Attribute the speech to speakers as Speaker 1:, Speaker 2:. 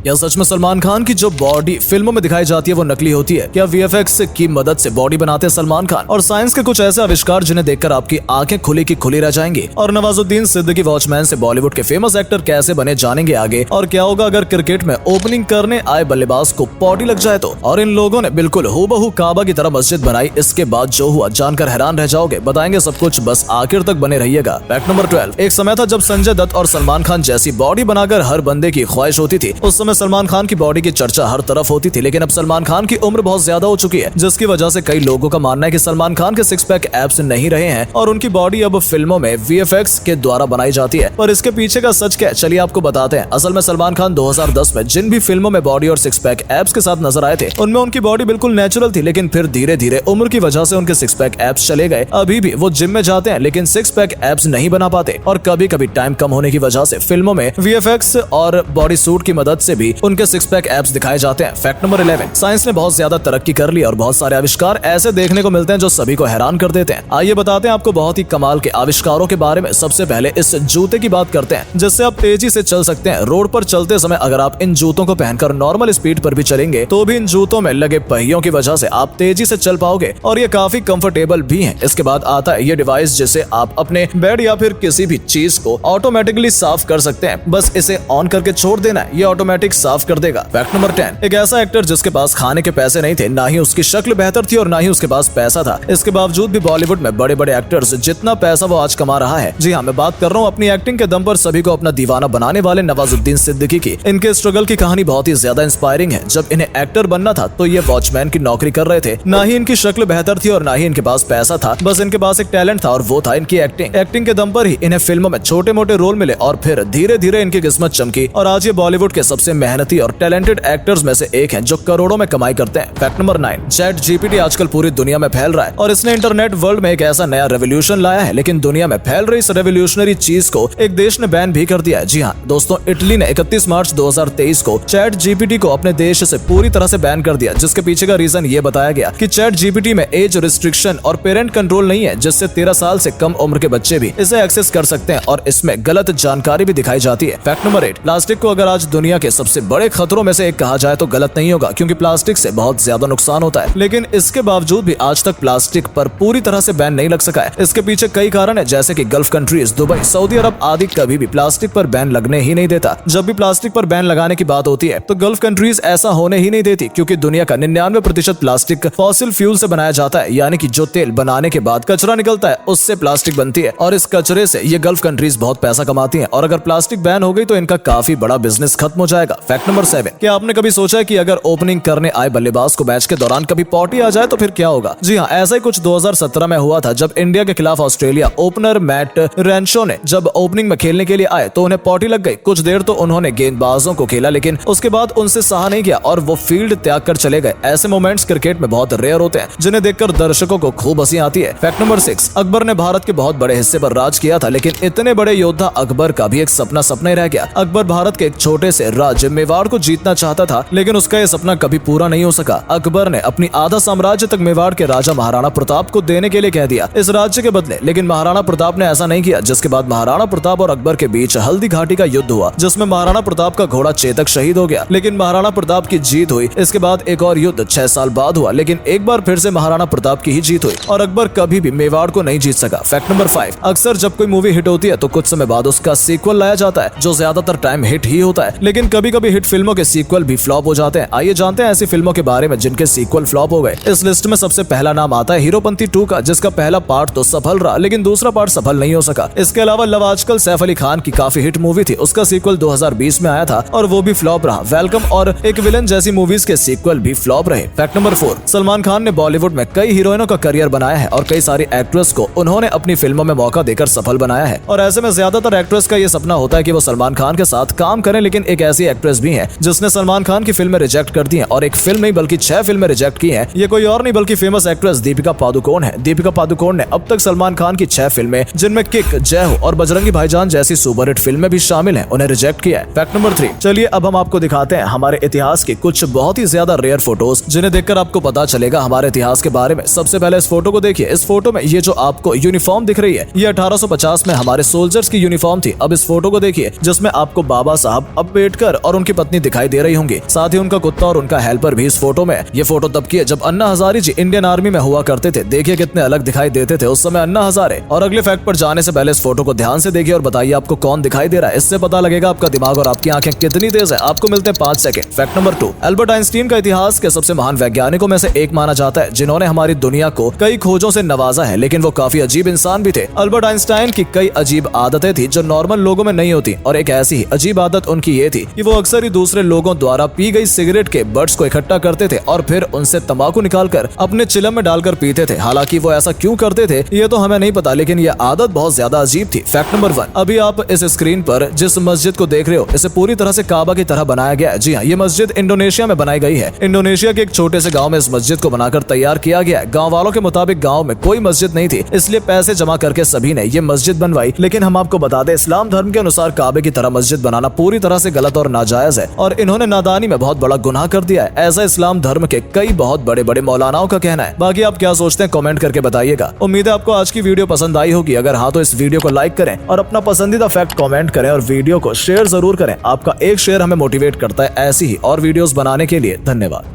Speaker 1: या सच में सलमान खान की जो बॉडी फिल्मों में दिखाई जाती है वो नकली होती है? क्या वीएफएक्स की मदद से बॉडी बनाते हैं सलमान खान? और साइंस के कुछ ऐसे आविष्कार जिन्हें देखकर आपकी आंखें खुली की खुली रह जाएंगी। और नवाजुद्दीन सिद्दीकी वॉचमैन से बॉलीवुड के फेमस एक्टर कैसे बने जानेंगे आगे। और क्या होगा अगर क्रिकेट में ओपनिंग करने आए बल्लेबाज को पॉटी लग जाए तो। और इन लोगों ने बिल्कुल हूबहू काबा की तरह मस्जिद बनाई, इसके बाद जो हुआ जानकर हैरान रह जाओगे। बताएंगे सब कुछ, बस आखिर तक बने रहिएगा। Fact number 12। एक समय था जब संजय दत्त और सलमान खान जैसी बॉडी बनाकर हर बंदे की ख्वाहिश होती थी। उस समय सलमान खान की बॉडी की चर्चा हर तरफ होती थी, लेकिन अब सलमान खान की उम्र बहुत ज्यादा हो चुकी है, जिसकी वजह से कई लोगों का मानना है कि सलमान खान के सिक्स पैक एब्स नहीं रहे हैं और उनकी बॉडी अब फिल्मों में वीएफएक्स के द्वारा बनाई जाती है। पर इसके पीछे का सच क्या है, चलिए आपको बताते हैं। असल में सलमान खान 2010 में जिन भी फिल्मों में बॉडी और सिक्स पैक एब्स के साथ नजर आए थे, उनमें उनकी बॉडी बिल्कुल नेचुरल थी, लेकिन फिर धीरे धीरे उम्र की वजह से उनके सिक्स पैक एब्स चले गए। अभी भी वो जिम में जाते हैं, लेकिन सिक्स पैक एब्स नहीं बना पाते। और कभी कभी टाइम कम होने की वजह से फिल्मों में वीएफएक्स और बॉडी सूट की मदद से भी उनके सिक्स पैक एब्स दिखाए जाते हैं। Fact number 11। साइंस ने बहुत ज्यादा तरक्की कर ली और बहुत सारे आविष्कार ऐसे देखने को मिलते हैं जो सभी को हैरान कर देते हैं। आइए बताते हैं आपको बहुत ही कमाल के आविष्कारों के बारे में। सबसे पहले इस जूते की बात करते हैं, जिससे आप तेजी से चल सकते हैं। रोड पर चलते समय अगर आप इन जूतों को पहनकर नॉर्मल स्पीड पर भी चलेंगे तो भी इन जूतों में लगे पहियों की वजह से आप तेजी से चल पाओगे और ये काफी कंफर्टेबल भी है। इसके बाद आता है ये डिवाइस, जिसे आप अपने बेड या फिर किसी भी चीज को ऑटोमेटिकली साफ कर सकते हैं। बस इसे ऑन करके छोड़ देना है, ये ऑटोमेटिक साफ कर देगा। Fact number 10। एक ऐसा एक्टर जिसके पास खाने के पैसे नहीं थे, ना ही उसकी शक्ल बेहतर थी और ना ही उसके पास पैसा था, इसके बावजूद भी बॉलीवुड में बड़े बड़े एक्टर्स जितना पैसा वो आज कमा रहा है। जी हाँ, मैं बात कर रहा हूँ अपनी एक्टिंग के दम पर सभी को अपना दीवाना बनाने वाले नवाजुद्दीन सिद्दीकी की। इनके स्ट्रगल की कहानी बहुत ही ज्यादा इंस्पायरिंग है। जब इन्हें एक्टर बनना था तो ये वॉचमैन की नौकरी कर रहे थे। ना ही इनकी शक्ल बेहतर थी और ना ही इनके पास पैसा था, बस इनके पास एक टैलेंट था और वो था इनकी एक्टिंग। एक्टिंग के दम पर ही इन्हें फिल्मों में छोटे मोटे रोल मिले और फिर धीरे धीरे इनकी किस्मत चमकी और आज ये बॉलीवुड के सबसे मेहनती और टैलेंटेड एक्टर्स में से एक हैं जो करोड़ों में कमाई करते हैं। Fact number 9। चैट जीपीटी आजकल पूरी दुनिया में फैल रहा है और इसने इंटरनेट वर्ल्ड में एक ऐसा नया रेवोल्यूशन लाया है, लेकिन दुनिया में फैल रही इस रेवोल्यूशनरी चीज को एक देश ने बैन भी कर दिया है। जी हाँ दोस्तों, इटली ने 31 मार्च 2023 को चैट जीपीटी को अपने देश से पूरी तरह से बैन कर दिया, जिसके पीछे का रीजन ये बताया गया कि चैट जीपीटी में एज रिस्ट्रिक्शन और पेरेंट कंट्रोल नहीं है, जिससे 13 साल से कम उम्र के बच्चे भी इसे एक्सेस कर सकते हैं और इसमें गलत जानकारी भी दिखाई जाती है। Fact number 8। प्लास्टिक को अगर आज दुनिया के सबसे बड़े खतरों में से एक कहा जाए तो गलत नहीं होगा, क्योंकि प्लास्टिक से बहुत ज्यादा नुकसान होता है, लेकिन इसके बावजूद भी आज तक प्लास्टिक पर पूरी तरह से बैन नहीं लग सका है। इसके पीछे कई कारण है, जैसे कि गल्फ कंट्रीज, दुबई, सऊदी अरब आदि कभी भी प्लास्टिक पर बैन लगने ही नहीं देता। जब भी प्लास्टिक पर बैन लगाने की बात होती है तो गल्फ कंट्रीज ऐसा होने ही नहीं देती, क्योंकि दुनिया का 99% प्लास्टिक फॉसिल फ्यूल से बनाया जाता है, यानी कि जो तेल बनाने के बाद कचरा निकलता है उससे प्लास्टिक बनती है और इस कचरे से ये गल्फ कंट्रीज बहुत पैसा कमाती हैं और अगर प्लास्टिक बैन हो गई तो इनका काफी बड़ा बिजनेस खत्म हो जाएगा। Fact number 7। क्या आपने कभी सोचा है कि अगर ओपनिंग करने आए बल्लेबाज को मैच के दौरान कभी पॉटी आ जाए तो फिर क्या होगा? जी हाँ, ऐसा ही कुछ 2017 में हुआ था, जब इंडिया के खिलाफ ऑस्ट्रेलिया ओपनर मैट रेंशो ने जब ओपनिंग में खेलने के लिए आए तो उन्हें पॉटी लग गई। कुछ देर तो उन्होंने गेंदबाजों को खेला, लेकिन उसके बाद उनसे सहा नहीं गया और वो फील्ड त्याग कर चले गए। ऐसे मोमेंट्स क्रिकेट में बहुत रेयर होते हैं, जिन्हें देखकर दर्शकों को खूब हंसी आती है। Fact number 6। अकबर ने भारत के बहुत बड़े हिस्से पर राज किया था, लेकिन इतने बड़े योद्धा अकबर का भी एक सपना सपना ही रह गया। अकबर भारत के एक छोटे से राज्य मेवाड़ को जीतना चाहता था, लेकिन उसका यह सपना कभी पूरा नहीं हो सका। अकबर ने अपनी आधा साम्राज्य तक मेवाड़ के राजा महाराणा प्रताप को देने के लिए कह दिया इस राज्य के बदले, लेकिन महाराणा प्रताप ने ऐसा नहीं किया, जिसके बाद महाराणा प्रताप और अकबर के बीच हल्दी घाटी का युद्ध हुआ, जिसमें महाराणा प्रताप का घोड़ा चेतक शहीद हो गया, लेकिन महाराणा प्रताप की जीत हुई। इसके बाद एक और युद्ध 6 साल बाद हुआ, लेकिन एक बार फिर से महाराणा प्रताप की ही जीत हुई और अकबर कभी भी मेवाड़ को नहीं जीत सका। Fact number 5। अक्सर जब कोई मूवी हिट होती है तो कुछ समय बाद उसका सीक्वल लाया जाता है, जो ज्यादातर टाइम हिट ही होता है, लेकिन कभी कभी हिट फिल्मों के सीक्वल भी फ्लॉप हो जाते हैं। आइए जानते हैं ऐसी फिल्मों के बारे में जिनके सीक्वल फ्लॉप हो गए। इस लिस्ट में सबसे पहला नाम आता है हीरोपंती 2 का, जिसका पहला पार्ट तो सफल रहा, लेकिन दूसरा पार्ट सफल नहीं हो सका। इसके अलावा लव आजकल सैफ अली खान की काफी हिट मूवी थी, उसका सीक्वल 2020 में आया था और वो भी फ्लॉप रहा। वेलकम और एक विलन जैसी मूवीज के सीक्वल भी फ्लॉप रहे। Fact number 4। सलमान खान ने बॉलीवुड में कई हीरोइनों का करियर बनाया है और कई सारी एक्ट्रेस को उन्होंने अपनी फिल्मों में मौका देकर सफल बनाया है, और ऐसे में ज्यादातर एक्ट्रेस का ये सपना होता है कि वो सलमान खान के साथ काम करें, लेकिन एक ऐसी एक्ट्रेस भी है जिसने सलमान खान की फिल्में रिजेक्ट कर दी हैं और एक फिल्म नहीं बल्कि 6 फिल्में रिजेक्ट की हैं। ये कोई और नहीं बल्कि फेमस एक्ट्रेस दीपिका पादुकोण है। दीपिका पादुकोण ने अब तक सलमान खान की 6 फिल्में, जिनमें किक, जय हो और बजरंगी भाईजान जैसी सुपरहिट फिल्में भी शामिल हैं, उन्हें रिजेक्ट किया है। Fact number 3। चलिए अब हम आपको दिखाते हैं हमारे इतिहास की कुछ बहुत ही ज्यादा रेयर फोटोज, जिन्हें देखकर आपको पता चलेगा हमारे इतिहास के बारे में। सबसे पहले इस फोटो को देखिए। इस फोटो में ये जो आपको यूनिफॉर्म दिख रही है, ये 1850 में हमारे सोल्जर्स की यूनिफॉर्म थी। अब इस फोटो को देखिए जिसमें आपको बाबा साहब अम्बेडकर और उनकी पत्नी दिखाई दे रही होंगी, साथ ही उनका कुत्ता और उनका हेल्पर भी इस फोटो में है। ये फोटो तब की है जब अन्ना हजारे जी इंडियन आर्मी में हुआ करते थे। देखिए कितने अलग दिखाई देते थे उस समय अन्ना हजारे। और अगले फैक्ट पर जाने से पहले इस फोटो को ध्यान से देखिए और बताइए आपको कौन दिखाई दे रहा है। इससे पता लगेगा आपका दिमाग और आपकी आंखें कितनी तेज है। आपको मिलते हैं 5 second. Fact number 2, Albert Einstein का इतिहास के सबसे महान वैज्ञानिकों में से एक माना जाता है, जिन्होंने हमारी दुनिया को कई खोजों से नवाजा है, लेकिन वो काफी अजीब इंसान भी थे। अल्बर्ट आइंस्टाइन की कई अजीब आदतें थी जो नॉर्मल लोगों में नहीं होती, और एक ऐसी ही अजीब आदत उनकी ये थी कि वो अक्सर ही दूसरे लोगों द्वारा पी गई सिगरेट के बट्स को इकट्ठा करते थे और फिर उनसे तंबाकू निकालकर अपने चिलम में डालकर पीते थे। हालांकि वो ऐसा क्यों करते थे ये तो हमें नहीं पता, लेकिन ये आदत बहुत ज्यादा अजीब थी। फैक्ट नंबर 1, अभी आप इस स्क्रीन पर जिस मस्जिद को देख रहे हो इसे पूरी तरह से काबा की तरह बनाया गया है। जी हाँ, ये मस्जिद इंडोनेशिया में बनाई गई है। इंडोनेशिया के एक छोटे से गाँव में इस मस्जिद को बनाकर तैयार किया गया है। गाँव वालों के मुताबिक गाँव में कोई मस्जिद नहीं थी, इसलिए पैसे जमा करके सभी ने ये मस्जिद बनवाई। लेकिन हम आपको बता दें, इस्लाम धर्म के अनुसार काबे की तरह मस्जिद बनाना पूरी तरह से गलत और नाजायज है, और इन्होंने नादानी में बहुत बड़ा गुनाह कर दिया है। ऐसा इस्लाम धर्म के कई बहुत बड़े बड़े मौलानाओं का कहना है। बाकी आप क्या सोचते हैं कमेंट करके बताइएगा। उम्मीद है आपको आज की वीडियो पसंद आई होगी। अगर हाँ तो इस वीडियो को लाइक करें और अपना पसंदीदा फैक्ट कमेंट करें और वीडियो को शेयर जरूर करें। आपका एक शेयर हमें मोटिवेट करता है ऐसी ही और वीडियोस बनाने के लिए। धन्यवाद।